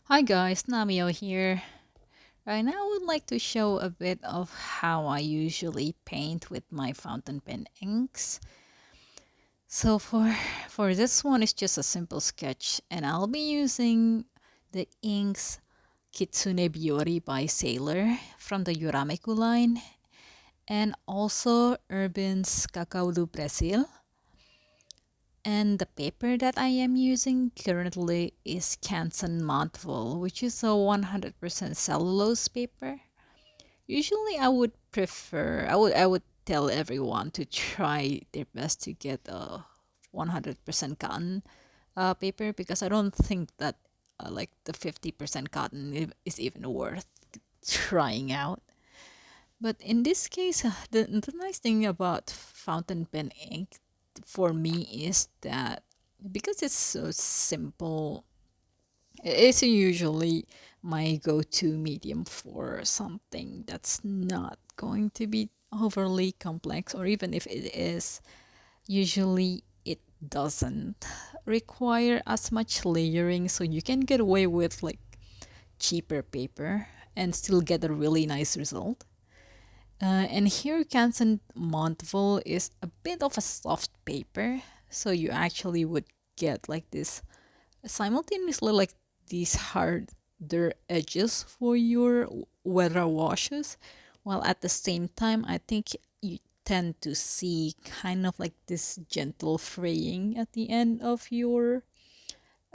Hi guys, Namio here. Right now I would like to show a bit of how I usually paint with my fountain pen inks. So for this one it's just a simple sketch and I'll be using the inks Kitsune Biyori by Sailor from the Yurameku line and also Herbin's Cacao do Brazil. And the paper that I am using currently is Canson Montval, which is a 100% cellulose paper. Usually I would tell everyone to try their best to get a 100% cotton paper because I don't think that like the 50% cotton is even worth trying out. But in this case, the nice thing about fountain pen ink for me is that because it's so simple, it's usually my go-to medium for something that's not going to be overly complex, or even if it is, usually it doesn't require as much layering, so you can get away with like cheaper paper and still get a really nice result. And here, Canson Montval is a bit of a soft paper, so you actually would get like this simultaneously like these harder edges for your weather washes, while at the same time, I think you tend to see kind of like this gentle fraying at the end of your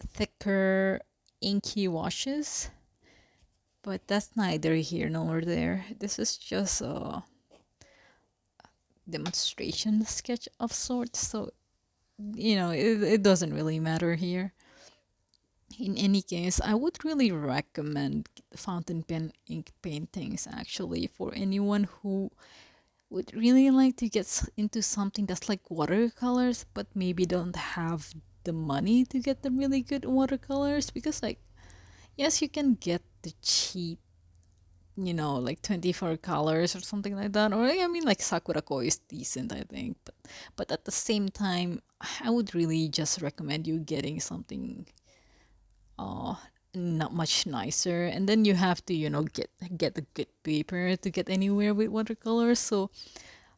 thicker inky washes. But that's neither here nor there. This is just a demonstration sketch of sorts, so it doesn't really matter here. In any case, I would really recommend fountain pen ink paintings actually for anyone who would really like to get into something that's like watercolors, but maybe don't have the money to get the really good watercolors because, like, yes, you can get the cheap, like 24 colors or something like that. Or I mean, like Sakura Ko is decent, I think, but at the same time, I would really just recommend you getting something uh not much nicer, and then you have to get a good paper to get anywhere with watercolors. So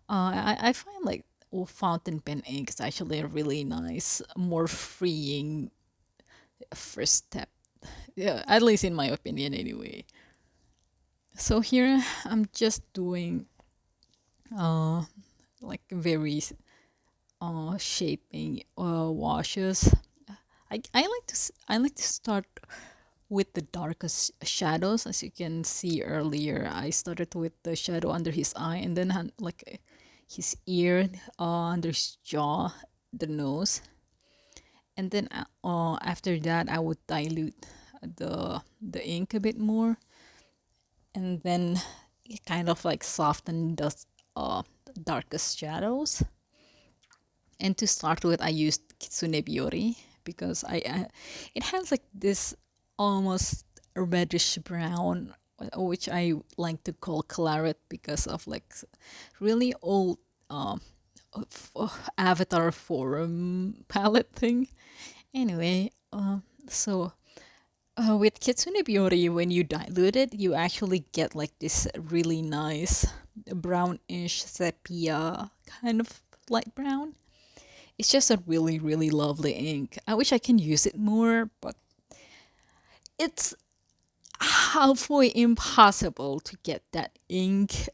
I find like fountain pen ink is actually a really nice, more freeing first step, yeah, at least in my opinion anyway. So here I'm just doing uh like very shaping washes. I like to start with the darkest shadows. As you can see earlier, I started with the shadow under his eye, and then like his ear, under his jaw, the nose, and then after that I would dilute the ink a bit more, and then it kind of like soften the darkest shadows. And to start with, I used Kitsune Biyori because it has like this almost reddish brown, which I like to call claret because of like really old Avatar forum palette thing. Anyway, so with Kitsune Biyori, when you dilute it, you actually get like this really nice brownish sepia kind of light brown. It's just a really, really lovely ink. I wish I can use it more, but it's halfway impossible to get that ink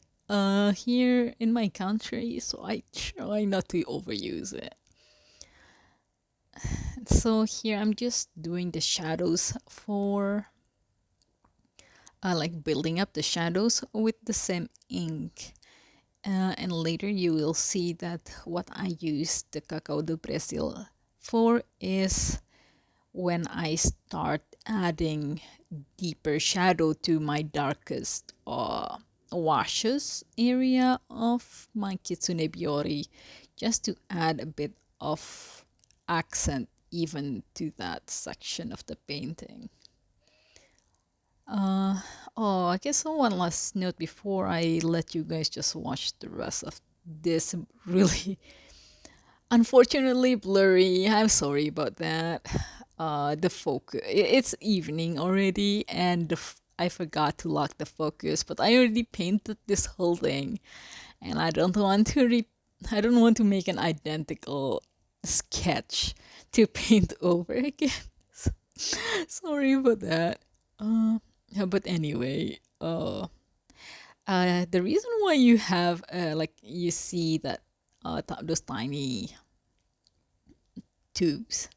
here in my country, so I try not to overuse it. So here I'm just doing the shadows for like building up the shadows with the same ink. And later you will see that what I use the Cacao do Brazil for is when I start adding deeper shadow to my darkest washes area of my Kitsune Biyori, just to add a bit of accent even to that section of the painting. Uh, oh, I guess one last note before I let you guys just watch the rest of this really unfortunately blurry. I'm sorry about that. the focus. It's evening already, and I forgot to lock the focus, but I already painted this whole thing, and I don't want to make an identical sketch to paint over again. Sorry about that. Yeah, but anyway, the reason why you have like you see that those tiny tubes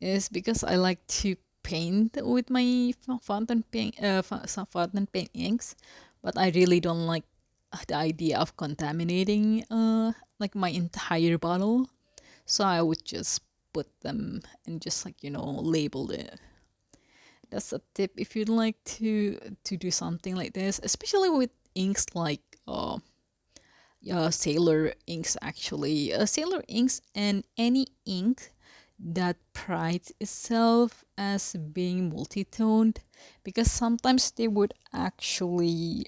is because I like to paint with my fountain pen inks, but I really don't like the idea of contaminating like my entire bottle. So I would just put them and just like label it. That's a tip if you'd like to do something like this, especially with inks like sailor inks. Actually, sailor inks and any ink that prides itself as being multi-toned, because sometimes they would actually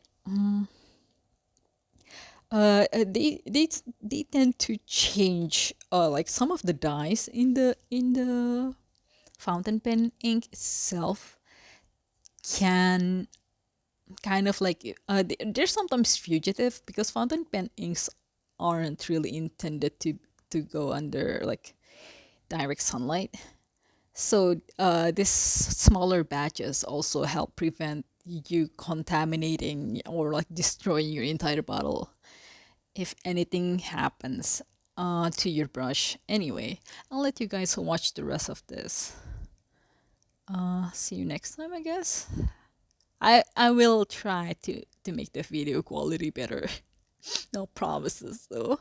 they tend to change like some of the dyes in the fountain pen ink itself can kind of like they're sometimes fugitive, because fountain pen inks aren't really intended to go under like direct sunlight. So these smaller batches also help prevent you contaminating or like destroying your entire bottle if anything happens to your brush. Anyway, I'll let you guys watch the rest of this. See you next time, I guess. I will try to make the video quality better. No promises though.